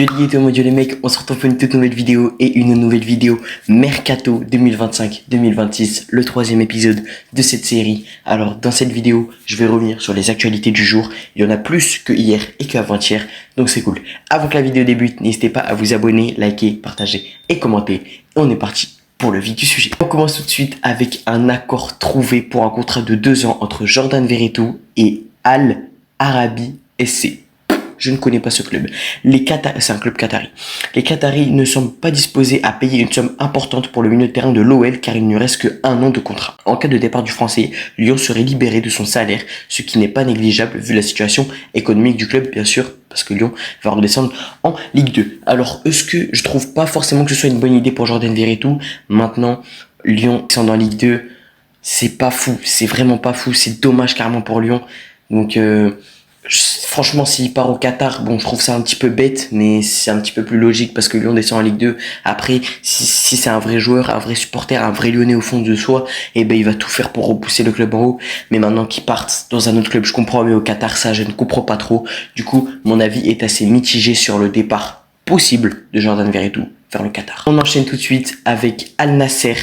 Yo les mecs, on se retrouve pour une toute nouvelle vidéo et une nouvelle vidéo Mercato 2025-2026, le troisième épisode de cette série. Alors dans cette vidéo, je vais revenir sur les actualités du jour. Il y en a plus que hier et qu'avant-hier, donc c'est cool. Avant que la vidéo débute, n'hésitez pas à vous abonner, liker, partager et commenter. Et on est parti pour le vif du sujet. On commence tout de suite avec un accord trouvé pour un contrat de 2 ans entre Jordan Veretout et Al Arabi SC. Je ne connais pas ce club. C'est un club qatari. Les Qataris ne semblent pas disposés à payer une somme importante pour le milieu de terrain de l'OL car il ne reste que 1 an de contrat. En cas de départ du français, Lyon serait libéré de son salaire, ce qui n'est pas négligeable vu la situation économique du club, bien sûr, parce que Lyon va redescendre en Ligue 2. Alors, est-ce que je trouve pas forcément que ce soit une bonne idée pour Jordan Veretout? Maintenant, Lyon descend en Ligue 2, c'est pas fou, c'est vraiment pas fou, c'est dommage carrément pour Lyon. Donc, franchement, s'il part au Qatar, bon, je trouve ça un petit peu bête, mais c'est un petit peu plus logique parce que Lyon descend en Ligue 2. Après, si c'est un vrai joueur, un vrai supporter, un vrai Lyonnais au fond de soi, eh ben, il va tout faire pour repousser le club en haut. Mais maintenant qu'il parte dans un autre club, je comprends, mais au Qatar, ça, je ne comprends pas trop. Du coup, mon avis est assez mitigé sur le départ possible de Jordan Veretout vers le Qatar. On enchaîne tout de suite avec Al Nasser.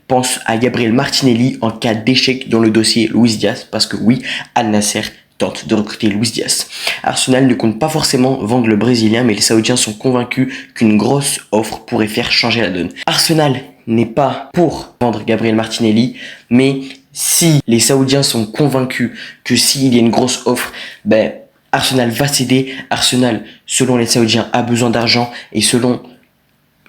Pense à Gabriel Martinelli en cas d'échec dans le dossier Luis Diaz, parce que oui, Al Nasser tente de recruter Luis Diaz. Arsenal ne compte pas forcément vendre le Brésilien, mais les Saoudiens sont convaincus qu'une grosse offre pourrait faire changer la donne. Arsenal n'est pas pour vendre Gabriel Martinelli, mais si les Saoudiens sont convaincus que s'il y a une grosse offre, ben Arsenal va céder. Arsenal, selon les Saoudiens, a besoin d'argent et selon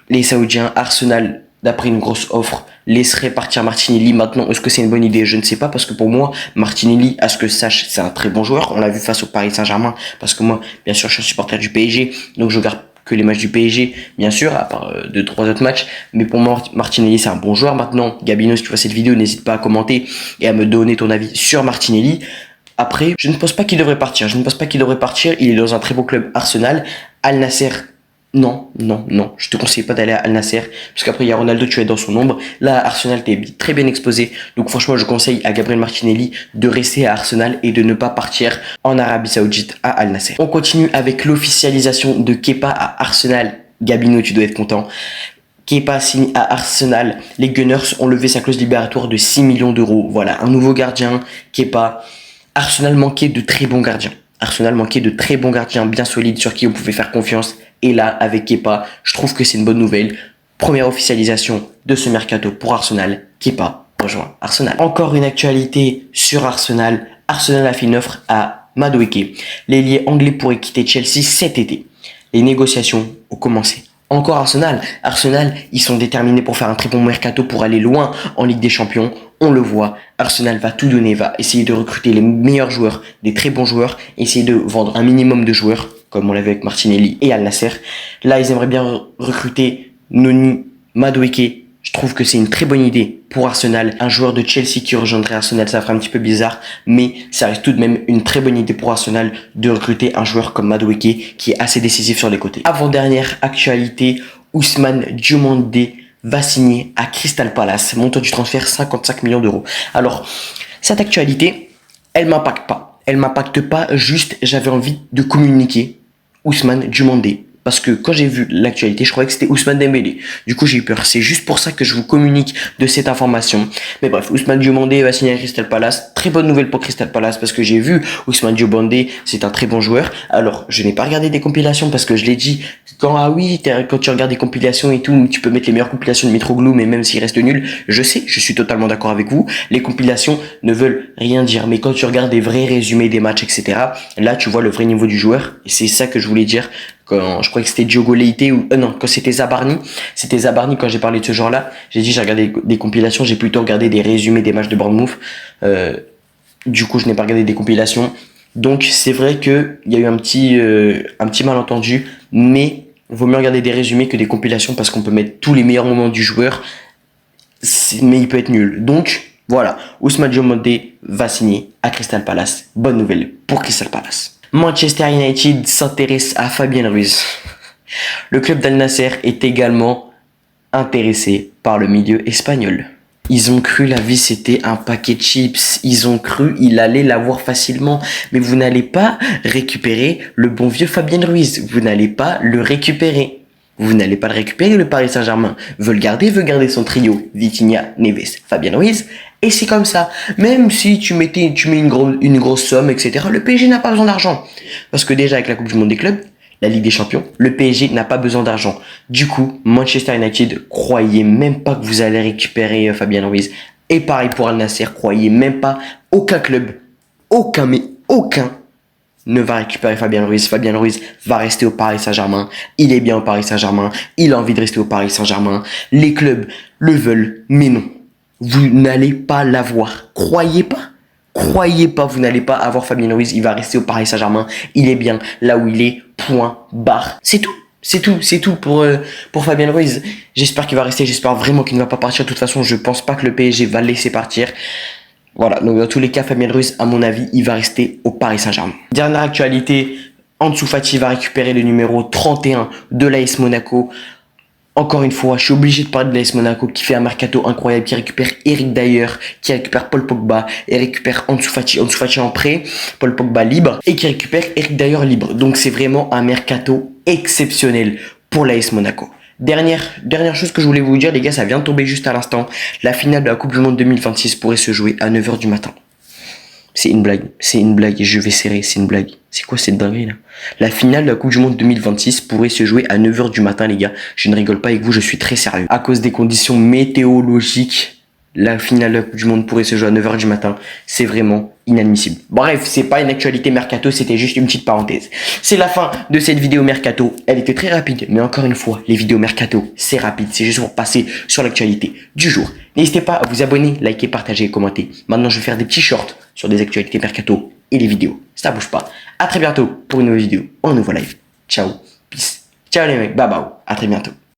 les Saoudiens, Arsenal, d'après une grosse offre, laisserait partir Martinelli. Maintenant, est-ce que c'est une bonne idée? Je ne sais pas, parce que pour moi, Martinelli, à ce que je sache, c'est un très bon joueur. On l'a vu face au Paris Saint-Germain, parce que moi, bien sûr, je suis supporter du PSG, donc je regarde que les matchs du PSG, bien sûr, à part 2-3 autres matchs. Mais pour moi, Martinelli, c'est un bon joueur. Maintenant, Gabino, si tu vois cette vidéo, n'hésite pas à commenter et à me donner ton avis sur Martinelli. Après, je ne pense pas qu'il devrait partir. Je ne pense pas qu'il devrait partir. Il est dans un très beau club, Arsenal. Al Nasser, non. Je te conseille pas d'aller à Al Nasser, parce qu'après il y a Ronaldo, tu es dans son ombre. Là, Arsenal, t'es très bien exposé. Donc franchement, je conseille à Gabriel Martinelli de rester à Arsenal et de ne pas partir en Arabie Saoudite à Al Nasser. On continue avec l'officialisation de Kepa à Arsenal. Gabino, tu dois être content. Kepa signe à Arsenal. Les Gunners ont levé sa clause libératoire de 6 millions d'euros. Voilà, un nouveau gardien, Kepa. Arsenal manquait de très bons gardiens. Arsenal manquait de très bons gardiens bien solides sur qui on pouvait faire confiance. Et là, avec Kepa, je trouve que c'est une bonne nouvelle. Première officialisation de ce mercato pour Arsenal. Kepa rejoint Arsenal. Encore une actualité sur Arsenal. Arsenal a fait une offre à Madueke. L'ailier anglais pourrait quitter Chelsea cet été. Les négociations ont commencé. Encore Arsenal. Arsenal, ils sont déterminés pour faire un très bon mercato pour aller loin en Ligue des Champions. On le voit, Arsenal va tout donner, va essayer de recruter les meilleurs joueurs, des très bons joueurs, essayer de vendre un minimum de joueurs, comme on l'avait avec Martinelli et Al Nasser. Là, ils aimeraient bien recruter Noni, Madueke. Je trouve que c'est une très bonne idée pour Arsenal. Un joueur de Chelsea qui rejoindrait Arsenal, ça ferait un petit peu bizarre, mais ça reste tout de même une très bonne idée pour Arsenal de recruter un joueur comme Madueke qui est assez décisif sur les côtés. Avant-dernière actualité, Ousmane Diomandé va signer à Crystal Palace. Montant du transfert 55 millions d'euros. Alors, cette actualité, elle m'impacte pas. Elle m'impacte pas, juste j'avais envie de communiquer Ousmane Diomandé. Parce que quand j'ai vu l'actualité, je croyais que c'était Ousmane Dembélé. Du coup, j'ai eu peur. C'est juste pour ça que je vous communique de cette information. Mais bref, Ousmane Diomandé va signer à Crystal Palace. Très bonne nouvelle pour Crystal Palace parce que j'ai vu Ousmane Diomandé, c'est un très bon joueur. Alors, je n'ai pas regardé des compilations parce que je l'ai dit, quand tu regardes des compilations et tout, tu peux mettre les meilleures compilations de Mitroglou, mais même s'il reste nul, je sais, je suis totalement d'accord avec vous. Les compilations ne veulent rien dire. Mais quand tu regardes des vrais résumés des matchs, etc., là, tu vois le vrai niveau du joueur. Et c'est ça que je voulais dire. Quand je crois que c'était Diogo Leite ou non, quand c'était Zabarni quand j'ai parlé de ce genre-là, j'ai dit j'ai regardé des compilations, j'ai plutôt regardé des résumés des matchs de Bournemouth. Du coup, je n'ai pas regardé des compilations. Donc c'est vrai que il y a eu un petit malentendu, mais vaut mieux regarder des résumés que des compilations parce qu'on peut mettre tous les meilleurs moments du joueur, mais il peut être nul. Donc voilà, Ousmane Diomandé va signer à Crystal Palace. Bonne nouvelle pour Crystal Palace. Manchester United s'intéresse à Fabien Ruiz. Le club d'Al Nasser est également intéressé par le milieu espagnol. Ils ont cru la vie c'était un paquet de chips. Ils ont cru il allait l'avoir facilement. Mais vous n'allez pas récupérer le bon vieux Fabien Ruiz. Vous n'allez pas le récupérer. Vous n'allez pas le récupérer, le Paris Saint-Germain veut garder son trio. Vitinha, Neves, Fabien Ruiz. Et c'est comme ça. Même si tu mets une grosse somme, etc., le PSG n'a pas besoin d'argent. Parce que déjà avec la Coupe du Monde des clubs, la Ligue des Champions, le PSG n'a pas besoin d'argent. Du coup, Manchester United, croyez même pas que vous allez récupérer Fabien Ruiz. Et pareil pour Al Nassr, croyez même pas, aucun club, aucun ne va récupérer Fabien Ruiz. Fabien Ruiz va rester au Paris Saint-Germain. Il est bien au Paris Saint-Germain. Il a envie de rester au Paris Saint-Germain. Les clubs le veulent, mais non. Vous n'allez pas l'avoir. Croyez pas. Croyez pas, vous n'allez pas avoir Fabien Ruiz. Il va rester au Paris Saint-Germain. Il est bien là où il est. Point barre. C'est tout. C'est tout pour Fabien Ruiz. J'espère qu'il va rester. J'espère vraiment qu'il ne va pas partir. De toute façon, je pense pas que le PSG va le laisser partir. Voilà, donc dans tous les cas, Fabien Ruiz, à mon avis, il va rester au Paris Saint-Germain. Dernière actualité, Ansu Fati va récupérer le numéro 31 de l'AS Monaco. Encore une fois, je suis obligé de parler de l'AS Monaco qui fait un mercato incroyable, qui récupère Eric Dyer, qui récupère Paul Pogba et récupère Ansu Fati en prêt, Paul Pogba libre et qui récupère Eric Dyer libre. Donc c'est vraiment un mercato exceptionnel pour l'AS Monaco. Dernière chose que je voulais vous dire, les gars, ça vient de tomber juste à l'instant. La finale de la Coupe du Monde 2026 pourrait se jouer à 9 h du matin. C'est une blague, et je vais serrer, c'est une blague. C'est quoi cette dinguerie là? La finale de la Coupe du Monde 2026 pourrait se jouer à 9 h du matin, les gars. Je ne rigole pas avec vous, je suis très sérieux. À cause des conditions météorologiques, la finale de la Coupe du Monde pourrait se jouer à 9 h du matin. C'est vraiment inadmissible. Bref, c'est pas une actualité mercato, c'était juste une petite parenthèse. C'est la fin de cette vidéo mercato. Elle était très rapide, mais encore une fois, les vidéos mercato, c'est rapide. C'est juste pour passer sur l'actualité du jour. N'hésitez pas à vous abonner, liker, partager et commenter. Maintenant, je vais faire des petits shorts sur des actualités mercato et les vidéos. Ça bouge pas. À très bientôt pour une nouvelle vidéo, un nouveau live. Ciao, peace. Ciao les mecs, bye bye. À très bientôt.